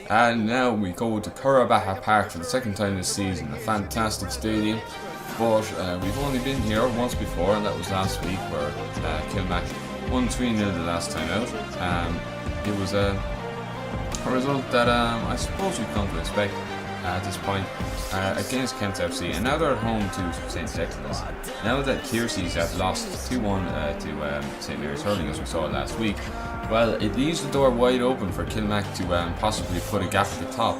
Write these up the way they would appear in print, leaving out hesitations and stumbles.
And now we go to Currabaha Park for the second time this season. A fantastic stadium, but we've only been here once before, and that was last week where Kilmac won 3-0 the last time out. It was a result that I suppose we've come to expect at this point against Kent FC, and now they're at home to St. Declan's. Now that Kiersey's have lost 2-1 to St. Mary's Hurling, as we saw last week, well, it leaves the door wide open for Kilmac to possibly put a gap at the top.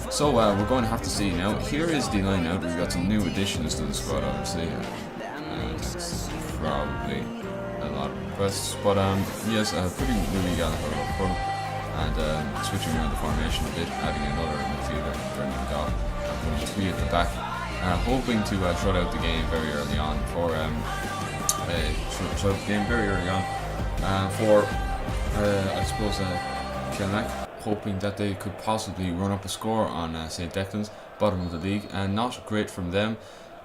So we're going to have to see. Now, here is the line out. We've got some new additions to the squad, obviously. That's probably a lot of requests, but yes, putting Louis Gallagher up front and switching around the formation a bit, adding another midfielder, Brendan Goff, and putting 3 at the back, hoping to shut out the game very early on for I suppose Kilmac, hoping that they could possibly run up a score on St. Declan's, bottom of the league, and not great from them.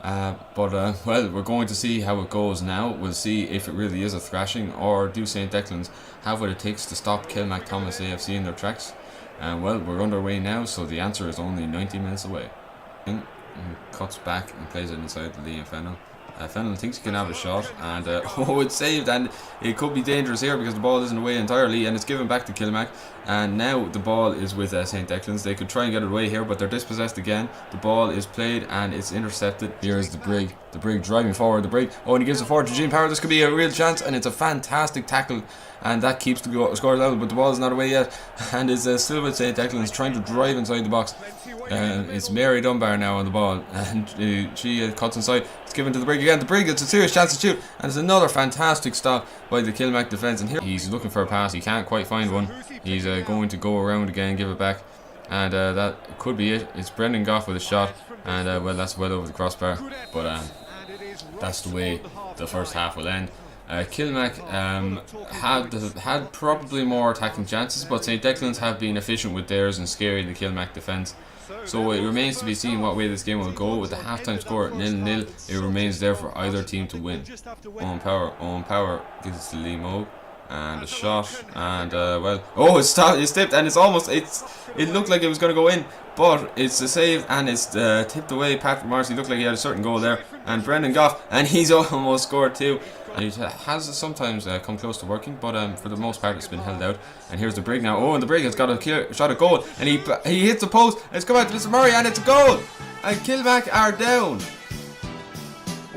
But well, we're going to see how it goes now. We'll see if it really is a thrashing, or do St. Declan's have what it takes to stop Kilmac Thomas AFC in their tracks. Well, we're underway now, so the answer is only 90 minutes away. Cuts back and plays it inside the Liam Fennell. Fennell thinks he can have a shot, and oh, it's saved, and it could be dangerous here because the ball isn't away entirely, and it's given back to Kilmac, and now the ball is with St. Declan's. They could try and get it away here, but they're dispossessed again. The ball is played and it's intercepted. Here is the Brig driving forward, oh, and he gives it forward to Gene Power. This could be a real chance, and it's a fantastic tackle, and that keeps the score level, but the ball is not away yet, and it's still with St. Declan's trying to drive inside the box. It's Mary Dunbar now on the ball, and she cuts inside. It's given to the Brig again. The Brig gets a serious chance to shoot, and it's another fantastic stop by the Kilmac defence. And here he's looking for a pass. He can't quite find one. He's going to go around again, give it back, and that could be it. It's Brendan Goff with a shot, and well, that's well over the crossbar. But that's the way the first half will end. Kilmac had probably more attacking chances, but St. Declan's have been efficient with theirs and scaring the Kilmac defence. So it remains to be seen what way this game will go. With the halftime score at 0-0, it remains there for either team to win. Owen Power gives it to Lee Moog, and a shot, and well, oh, it's tipped, and it looked like it was going to go in, but it's a save, and it's tipped away. Patrick Marcy looked like he had a certain goal there, and Brendan Goff, and he's almost scored too. And it has sometimes come close to working, but for the most part it's been held out. And here's the Brig now. Oh, and the Brig has got a shot at goal, and he hits the post, and it's come out to Mr. Murray, and it's a goal, and Kilmac are down.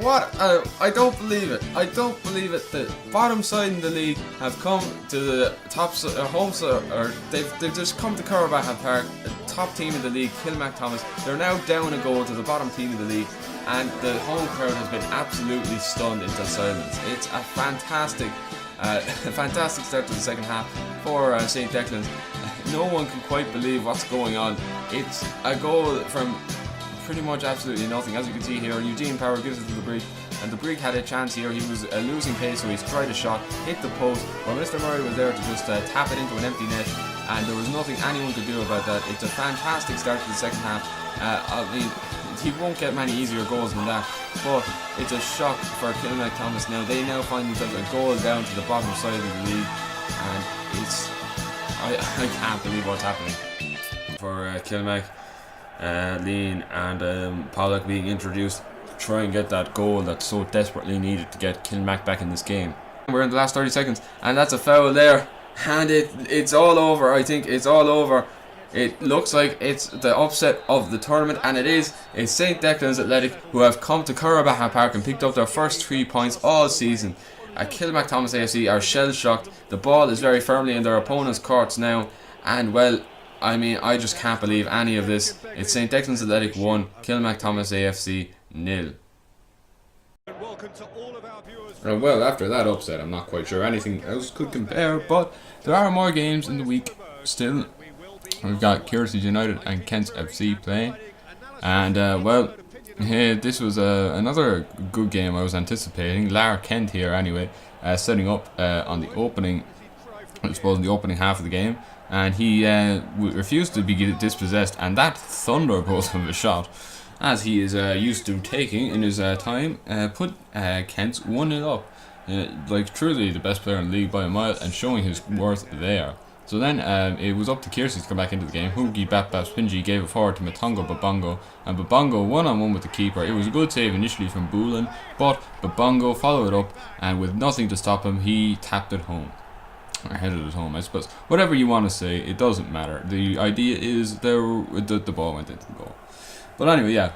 What? I don't believe it. I don't believe it. The bottom side in the league have come to the top home side, or they've just come to Currabaha Park, the top team in the league, Kilmac Thomas. They're now down a goal to the bottom team in the league, and the home crowd has been absolutely stunned into silence. It's a fantastic start to the second half for St. Declan's. No one can quite believe what's going on. It's a goal from pretty much absolutely nothing. As you can see here, Eugene Power gives it to the Brig, and the Brig had a chance here. He was losing pace, so he's tried a shot, hit the post, but Mr. Murray was there to just tap it into an empty net, and there was nothing anyone could do about that. It's a fantastic start to the second half. I mean, he won't get many easier goals than that, but it's a shock for Kilmac Thomas now. They now find themselves a goal down to the bottom side of the league, and I can't believe what's happening for Kilmac. Lean and Pollock being introduced to try and get that goal that's so desperately needed to get Kilmac back in this game. We're in the last 30 seconds, and that's a foul there, and it's all over. I think it's all over. It looks like it's the upset of the tournament, and it is. It's St. Declan's Athletic who have come to Currabaha Park and picked up their first 3 points all season. Kilmac Thomas AFC are shell-shocked. The ball is very firmly in their opponent's courts now, and well, I mean, I just can't believe any of this. It's St. Declan's Athletic 1, Kilmac Thomas AFC 0. Well, after that upset, I'm not quite sure anything else could compare, but there are more games in the week still. We've got Kiersey United and Kent FC playing, and well, this was another good game I was anticipating. Lar Kent here anyway, setting up on the opening, I suppose, in the opening half of the game, and he refused to be dispossessed, and that thunderbolt of a shot, as he is used to taking in his time, put Kent 1-0 up. Like, truly the best player in the league by a mile, and showing his worth there. So then it was up to Kiersey to come back into the game. Hoogie Bap Bap Spingy gave it forward to Matongo Babongo, and Babongo one-on-one with the keeper. It was a good save initially from Boulin, but Babongo followed it up, and with nothing to stop him, he tapped it home. Or headed it home, I suppose. Whatever you want to say, it doesn't matter. The idea is the ball went into the goal. But anyway, yeah.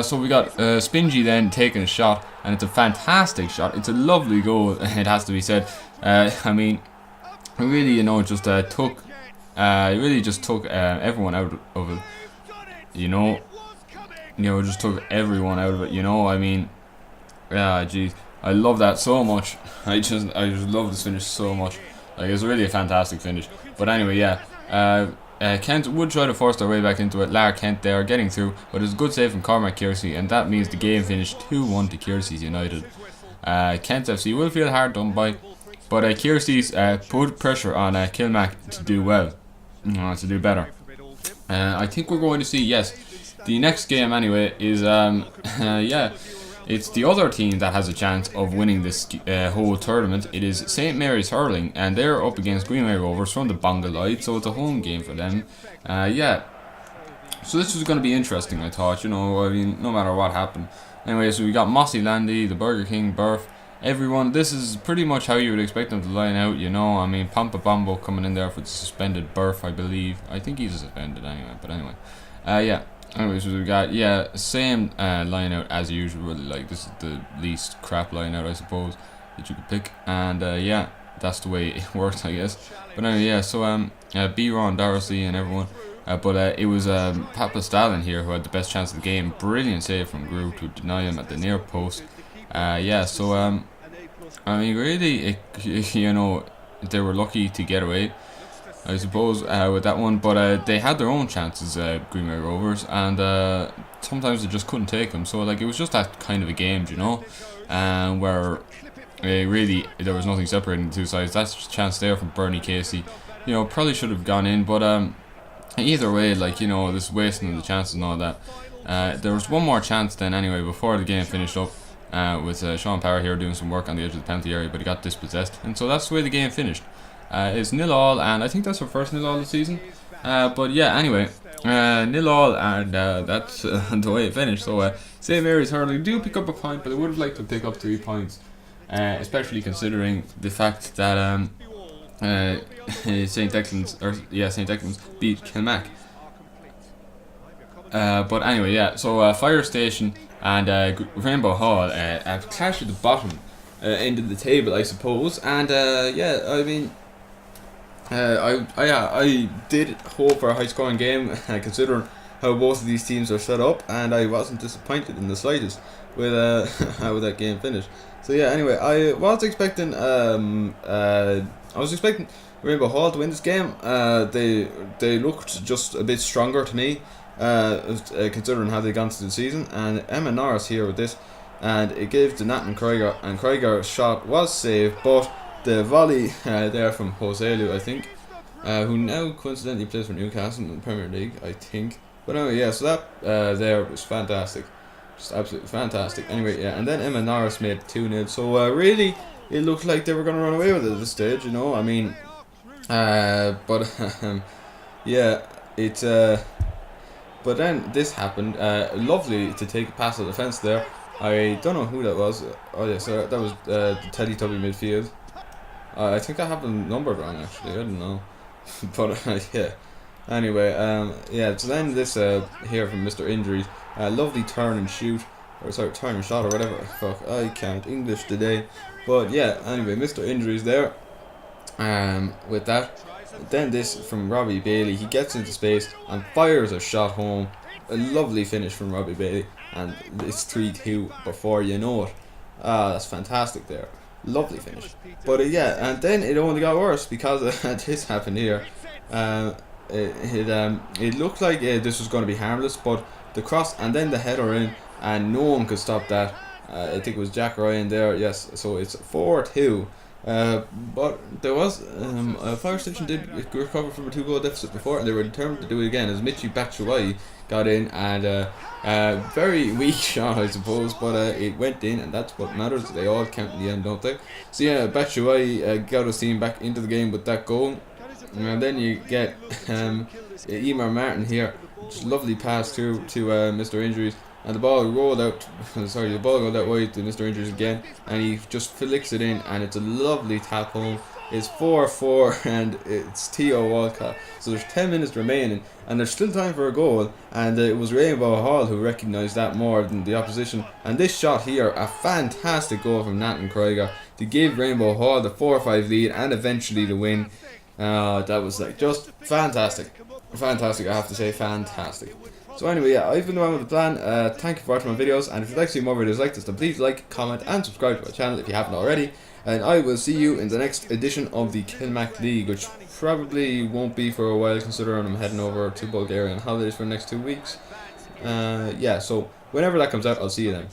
So we got Spingy then taking a shot, and it's a fantastic shot. It's a lovely goal, it has to be said. I mean, it really, just took everyone out of it. Just took everyone out of it. I mean, yeah, geez, I love that so much. I just love this finish so much. Like, it's really a fantastic finish. But anyway, yeah. Kent would try to force their way back into it. Lar Kent there getting through, but it's a good save from Cormac Kiersey, and that means the game finished 2-1 to Kiersey's United. Kent FC will feel hard done by, but Kiersey's put pressure on Kilmac to do well, to do better. I think we're going to see, yes, the next game anyway is yeah. It's the other team that has a chance of winning this whole tournament. It is St. Mary's Hurling, and they're up against Greenway Rovers from the Bongaloid, so it's a home game for them. Yeah, so this was going to be interesting, I thought, I mean, no matter what happened. Anyway, so we got Mossy Landy, the Burger King, Burf, everyone. This is pretty much how you would expect them to line out, I mean, Pampa Bombo coming in there for the suspended Burf, I believe. I think he's suspended anyway, but anyway. Yeah. Anyways, we got, same line out as usual. Like, this is the least crap line out, I suppose, that you could pick. And yeah, that's the way it works, I guess. But anyway, yeah, so B-Ron, Darcy and everyone. But it was Papa Stalin here who had the best chance of the game. Brilliant save from Groove to deny him at the near post. Yeah, so I mean, really, they were lucky to get away, I suppose, with that one, but they had their own chances, Greenway Rovers, and sometimes they just couldn't take them. So like, it was just that kind of a game, where really there was nothing separating the two sides. That's a chance there from Bernie Casey, probably should have gone in, but either way, like, this wasting of the chances and all that. There was one more chance then anyway before the game finished up, with Sean Power here doing some work on the edge of the penalty area, but he got dispossessed, and so that's the way the game finished. It's 0-0, and I think that's our first 0-0 of the season. But yeah, anyway, 0-0, and that's the way it finished. So St. Mary's Hurling do pick up a point, but they would have liked to pick up 3 points, especially considering the fact that St. Declan's beat Kilmac. But anyway, yeah. So Fire Station and Rainbow Hall clash at the bottom end of the table, I suppose. And yeah, I mean, I did hope for a high-scoring game, considering how both of these teams are set up, and I wasn't disappointed in the slightest with how that game finished. So yeah, anyway, I was expecting Rainbow Hall to win this game. They looked just a bit stronger to me, considering how they gone through the season. And Emma Norris here with this, and it gave to Nat and Krieger's shot was saved, but the volley there from Joselu, I think, who now coincidentally plays for Newcastle in the Premier League, I think. But anyway, yeah, so that there was fantastic, just absolutely fantastic. Anyway, yeah, and then Emma Norris made 2-0. So really, it looked like they were going to run away with it at this stage, I mean, but yeah, it's but then this happened. Lovely to take a pass of the defence there. I don't know who that was. Oh yeah, so that was the Teletubby midfield. I think I have them numbered wrong actually. I don't know, but yeah. Anyway, yeah. So then this here from Mr. Injuries, lovely turn and shoot, or sorry, turn and shot or whatever. Fuck, I can't English today. But yeah. Anyway, Mr. Injuries there. With that, then this from Robbie Bailey. He gets into space and fires a shot home. A lovely finish from Robbie Bailey, and it's 3-2 before you know it. That's fantastic there. Lovely finish. But yeah, and then it only got worse because this happened here. It looked like this was going to be harmless, but the cross and then the header in, and no one could stop that. I think it was Jack Ryan there. Yes, so it's 4-2. But there was Fire Station did recover from a 2-goal deficit before, and they were determined to do it again as Michi Batshuayi got in, and very weak shot, I suppose, but it went in, and that's what matters. They all count in the end, don't they? So yeah, Batshuayi got his team back into the game with that goal, And then you get Emar Martin here, just lovely pass to Mr. Injuries, and the ball rolled out. Sorry, the ball rolled out wide to Mr. Injuries again, and he just flicks it in, and it's a lovely tap home. It's 4-4, and it's Theo Walcott. So there's 10 minutes remaining, and there's still time for a goal. And it was Rainbow Hall who recognised that more than the opposition. And this shot here, a fantastic goal from Nathan Krieger to give Rainbow Hall the 4-5 lead and eventually the win. That was like just fantastic. Fantastic, I have to say, fantastic. So anyway, yeah, I've been the one with the plan. Thank you for watching my videos, and if you'd like to see more videos like this, then please like, comment, and subscribe to my channel if you haven't already. And I will see you in the next edition of the Kilmac League, which probably won't be for a while, considering I'm heading over to Bulgaria on holidays for the next 2 weeks. Yeah, so whenever that comes out, I'll see you then.